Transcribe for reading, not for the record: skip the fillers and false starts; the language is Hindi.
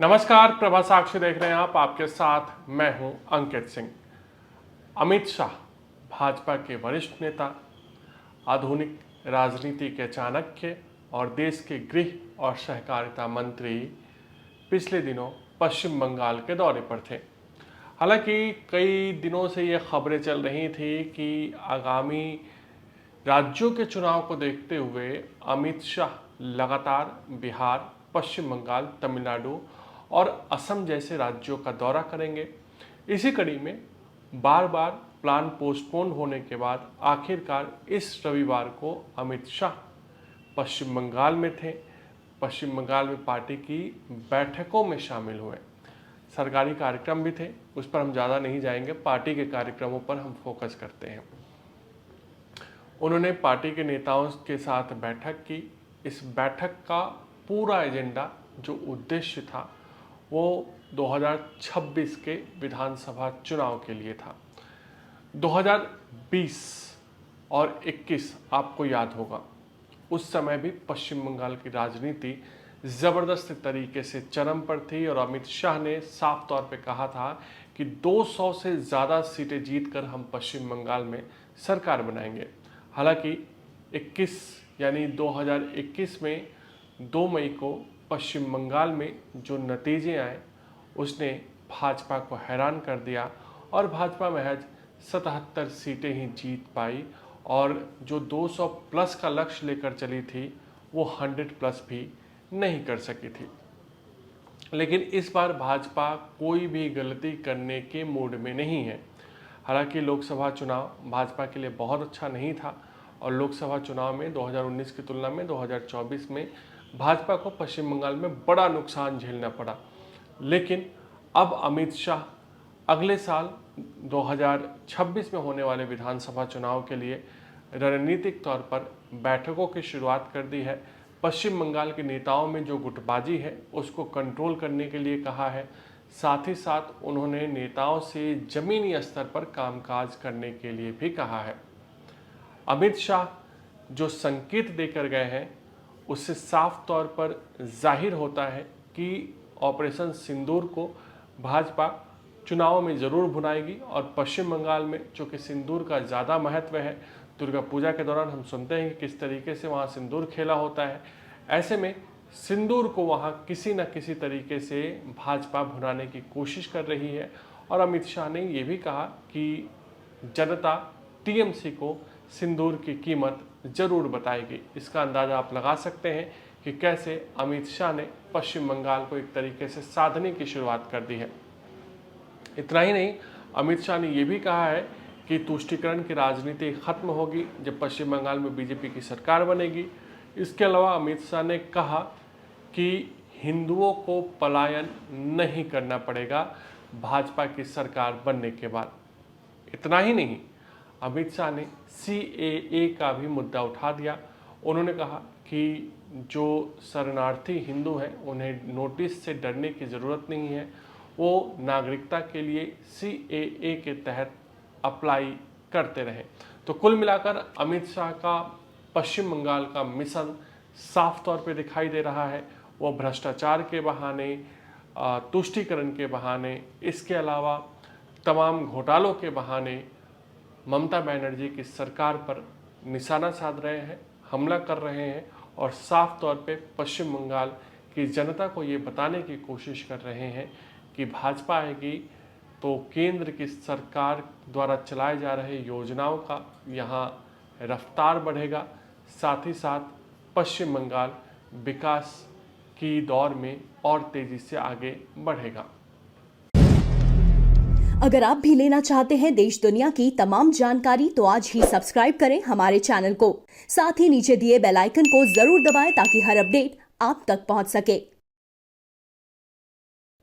नमस्कार, प्रभा साक्षी देख रहे हैं आप। आपके साथ मैं हूं अंकित सिंह। अमित शाह भाजपा के वरिष्ठ नेता, आधुनिक राजनीति के चाणक्य और देश के गृह और सहकारिता मंत्री पिछले दिनों पश्चिम बंगाल के दौरे पर थे। हालांकि कई दिनों से ये खबरें चल रही थी कि आगामी राज्यों के चुनाव को देखते हुए अमित शाह लगातार बिहार, पश्चिम बंगाल, तमिलनाडु और असम जैसे राज्यों का दौरा करेंगे। इसी कड़ी में बार बार प्लान पोस्टपोन होने के बाद आखिरकार इस रविवार को अमित शाह पश्चिम बंगाल में थे। पश्चिम बंगाल में पार्टी की बैठकों में शामिल हुए, सरकारी कार्यक्रम भी थे, उस पर हम ज़्यादा नहीं जाएंगे। पार्टी के कार्यक्रमों पर हम फोकस करते हैं। उन्होंने पार्टी के नेताओं के साथ बैठक की। इस बैठक का पूरा एजेंडा, जो उद्देश्य था, वो 2026 के विधानसभा चुनाव के लिए था। 2020 और 21 आपको याद होगा, उस समय भी पश्चिम बंगाल की राजनीति ज़बरदस्त तरीके से चरम पर थी और अमित शाह ने साफ तौर पे कहा था कि 200 से ज़्यादा सीटें जीतकर हम पश्चिम बंगाल में सरकार बनाएंगे। हालांकि 2021 में 2 मई को पश्चिम बंगाल में जो नतीजे आए उसने भाजपा को हैरान कर दिया और भाजपा महज 77 सीटें ही जीत पाई और जो 200 प्लस का लक्ष्य लेकर चली थी वो 100 प्लस भी नहीं कर सकी थी। लेकिन इस बार भाजपा कोई भी गलती करने के मूड में नहीं है। हालांकि लोकसभा चुनाव भाजपा के लिए बहुत अच्छा नहीं था और लोकसभा चुनाव में 2019 की तुलना में 2024 में भाजपा को पश्चिम बंगाल में बड़ा नुकसान झेलना पड़ा। लेकिन अब अमित शाह अगले साल 2026 में होने वाले विधानसभा चुनाव के लिए रणनीतिक तौर पर बैठकों की शुरुआत कर दी है। पश्चिम बंगाल के नेताओं में जो गुटबाजी है उसको कंट्रोल करने के लिए कहा है। साथ ही साथ उन्होंने नेताओं से जमीनी स्तर पर कामकाज करने के लिए भी कहा है। अमित शाह जो संकेत देकर गए हैं उससे साफ तौर पर जाहिर होता है कि ऑपरेशन सिंदूर को भाजपा चुनाव में ज़रूर भुनाएगी और पश्चिम बंगाल में चूँकि सिंदूर का ज़्यादा महत्व है, दुर्गा पूजा के दौरान हम सुनते हैं कि किस तरीके से वहाँ सिंदूर खेला होता है। ऐसे में सिंदूर को वहाँ किसी न किसी तरीके से भाजपा भुनाने की कोशिश कर रही है और अमित शाह ने ये भी कहा कि जनता टीएमसी को सिंदूर की कीमत जरूर बताएगी। इसका अंदाज़ा आप लगा सकते हैं कि कैसे अमित शाह ने पश्चिम बंगाल को एक तरीके से साधने की शुरुआत कर दी है। इतना ही नहीं, अमित शाह ने यह भी कहा है कि तुष्टीकरण की राजनीति खत्म होगी जब पश्चिम बंगाल में बीजेपी की सरकार बनेगी। इसके अलावा अमित शाह ने कहा कि हिंदुओं को पलायन नहीं करना पड़ेगा भाजपा की सरकार बनने के बाद। इतना ही नहीं, अमित शाह ने CAA का भी मुद्दा उठा दिया। उन्होंने कहा कि जो शरणार्थी हिंदू हैं उन्हें नोटिस से डरने की ज़रूरत नहीं है, वो नागरिकता के लिए CAA के तहत अप्लाई करते रहें। तो कुल मिलाकर अमित शाह का पश्चिम बंगाल का मिशन साफ तौर पे दिखाई दे रहा है। वो भ्रष्टाचार के बहाने, तुष्टीकरण के बहाने, इसके अलावा तमाम घोटालों के बहाने ममता बनर्जी की सरकार पर निशाना साध रहे हैं, हमला कर रहे हैं और साफ तौर पे पश्चिम बंगाल की जनता को ये बताने की कोशिश कर रहे हैं कि भाजपा आएगी तो केंद्र की सरकार द्वारा चलाए जा रहे योजनाओं का यहाँ रफ्तार बढ़ेगा। साथ ही साथ पश्चिम बंगाल विकास की दौर में और तेज़ी से आगे बढ़ेगा। अगर आप भी लेना चाहते हैं देश दुनिया की तमाम जानकारी तो आज ही सब्सक्राइब करें हमारे चैनल को। साथ ही नीचे दिए बेल आइकन को जरूर दबाएं ताकि हर अपडेट आप तक पहुंच सके।